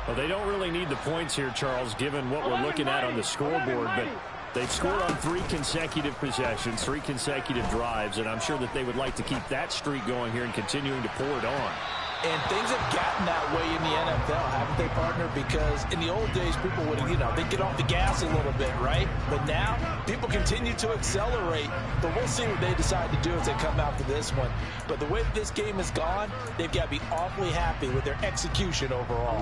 Well, they don't really need the points here, Charles, given what we're looking at on the scoreboard, but they've scored on 3 consecutive possessions, 3 consecutive drives, and I'm sure that they would like to keep that streak going here and continuing to pour it on. And things have gotten that way in the NFL, haven't they, partner? Because in the old days, people would, they'd get off the gas a little bit, right? But now, people continue to accelerate. But we'll see what they decide to do as they come out to this one. But the way that this game has gone, they've got to be awfully happy with their execution overall.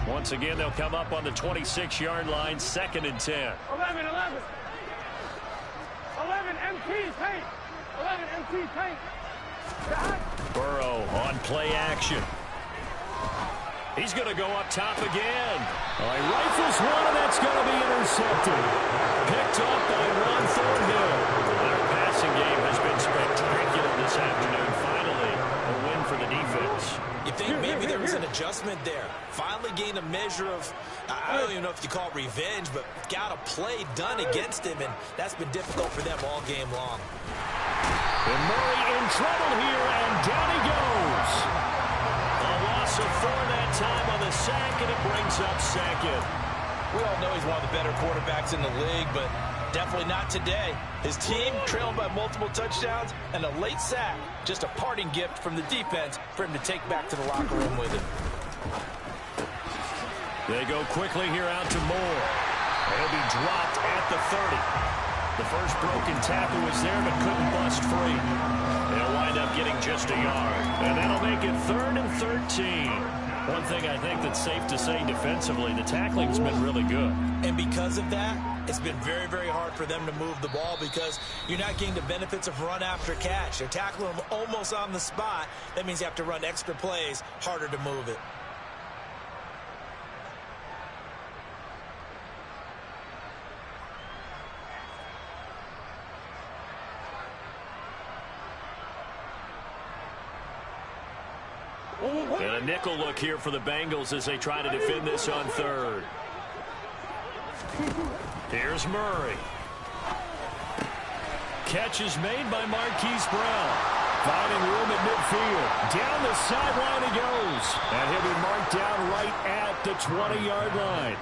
Once again, they'll come up on the 26-yard line, 2nd and 10. 11 MT paint. 11 MT paint. Burrow on play action. He's going to go up top again. He rifles one, and that's going to be intercepted. Picked up by Ron Thornhill. Our passing game has been spectacular this afternoon. Finally, a win for the defense. You think maybe there was an adjustment there. Finally gained a measure of, I don't even know if you call it revenge, but got a play done against him, and that's been difficult for them all game long. And Murray in trouble here, and down he goes. A loss of 4 that time on the sack, and it brings up 2nd. We all know he's one of the better quarterbacks in the league, but definitely not today. His team trailing by multiple touchdowns and a late sack. Just a parting gift from the defense for him to take back to the locker room with him. They go quickly here out to Moore. He'll be dropped at the 30. The first broken tackle was there, but couldn't bust free. They'll wind up getting just a yard. And that'll make it 3rd and 13. One thing I think that's safe to say defensively, the tackling's been really good. And because of that, it's been very, very hard for them to move the ball because you're not getting the benefits of run after catch. They're tackling them almost on the spot. That means you have to run extra plays, harder to move it. And a nickel look here for the Bengals as they try to defend this on 3rd. Here's Murray. Catch is made by Marquise Brown. Finding room at midfield. Down the sideline he goes. And he'll be marked down right at the 20-yard line.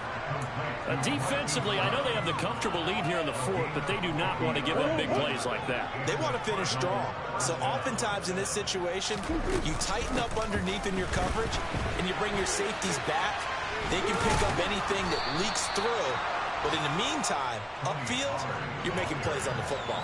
Defensively, I know they have the comfortable lead here in the fourth, but they do not want to give up big plays like that. They want to finish strong. So oftentimes in this situation, you tighten up underneath in your coverage, and you bring your safeties back. They can pick up anything that leaks through. But in the meantime, upfield, you're making plays on the football.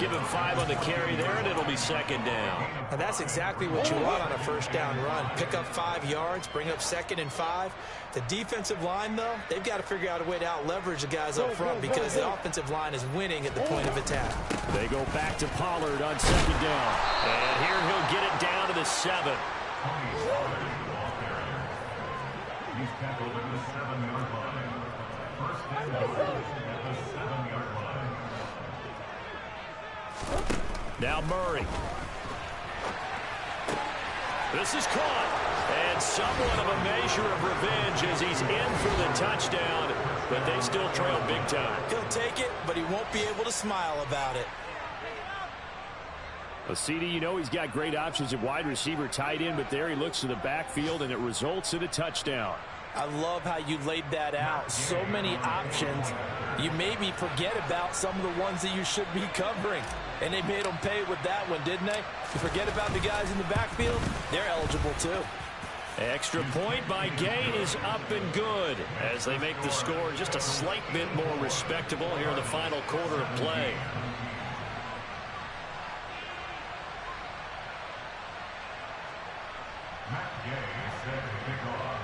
Give him 5 on the carry there, and it'll be second down. And that's exactly what you want on a first down run. Pick up 5 yards, bring up 2nd and 5. The defensive line, though, they've got to figure out a way to out-leverage the guys up front because the offensive line is winning at the point of attack. They go back to Pollard on second down. And here he'll get it down to the 7. He's tackled at the 7-yard line. First down at the 7-yard line. Now Murray. This is caught. And somewhat of a measure of revenge as he's in for the touchdown, but they still trail big time. He'll take it, but he won't be able to smile about it. CD, you know he's got great options at wide receiver, tight end, but there he looks to the backfield, and it results in a touchdown. I love how you laid that out. So many options. You maybe forget about some of the ones that you should be covering. And they made them pay with that one, didn't they? You forget about the guys in the backfield, they're eligible too. Extra point by Gay is up and good as they make the score just a slight bit more respectable here in the final quarter of play. Matt Gay set to kick off.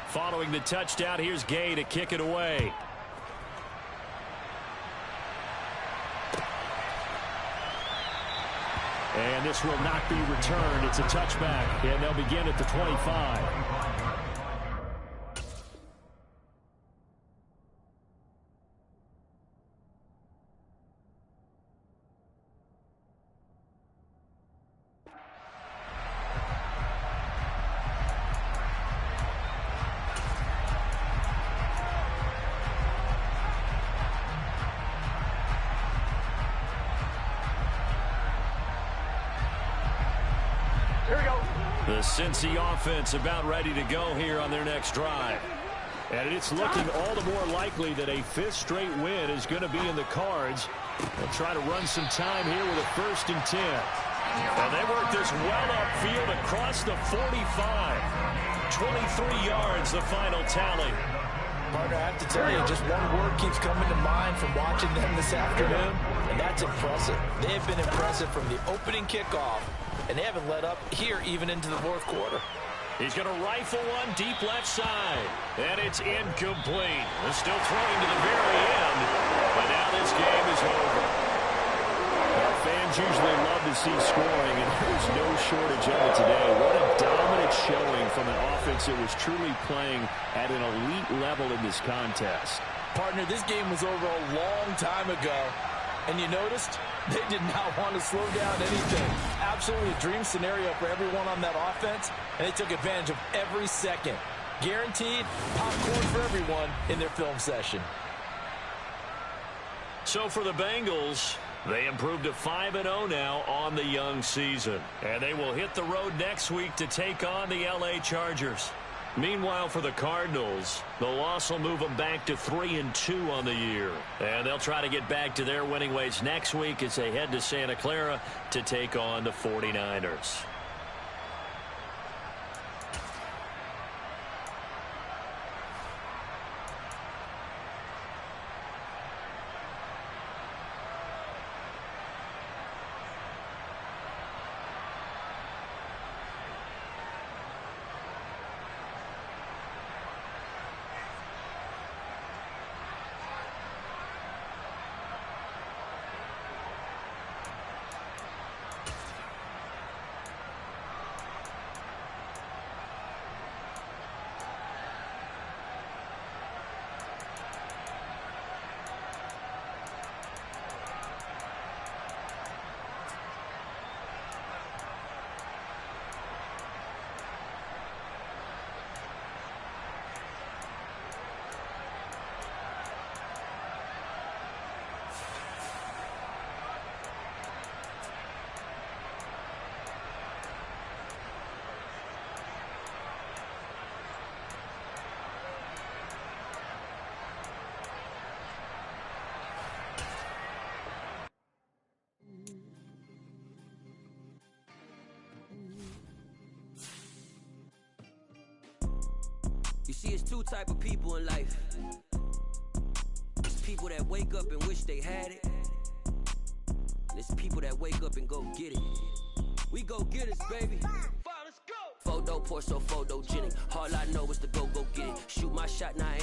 Following the touchdown, here's Gay to kick it away. And this will not be returned. It's a touchback, and they'll begin at the 25. The Cincy offense about ready to go here on their next drive. And it's looking all the more likely that a 5th straight win is going to be in the cards. They'll try to run some time here with a 1st and 10. And they work this well upfield across the 45. 23 yards, the final tally. Partner, I have to tell you, just one word keeps coming to mind from watching them this afternoon, and that's impressive. They have been impressive from the opening kickoff, and they haven't let up here even into the 4th quarter. He's going to rifle one deep left side, and it's incomplete. They're still throwing to the very end, but now this game is over. Our fans usually love to see scoring, and there's no shortage of it today. What a dominant showing from an offense that was truly playing at an elite level in this contest. Partner, this game was over a long time ago, and you noticed they did not want to slow down anything. Absolutely a dream scenario for everyone on that offense, and they took advantage of every second. Guaranteed popcorn for everyone in their film session. So for the Bengals, they improved to 5-0 now on the young season. And they will hit the road next week to take on the LA Chargers. Meanwhile, for the Cardinals, the loss will move them back to 3-2 on the year. And they'll try to get back to their winning ways next week as they head to Santa Clara to take on the 49ers. It's two type of people in life. It's people that wake up and wish they had it. And it's people that wake up and go get it. We go get it, baby. Let's go. Photo, pour so photogenic. All I know is to go get it. Shoot my shot, now I ain't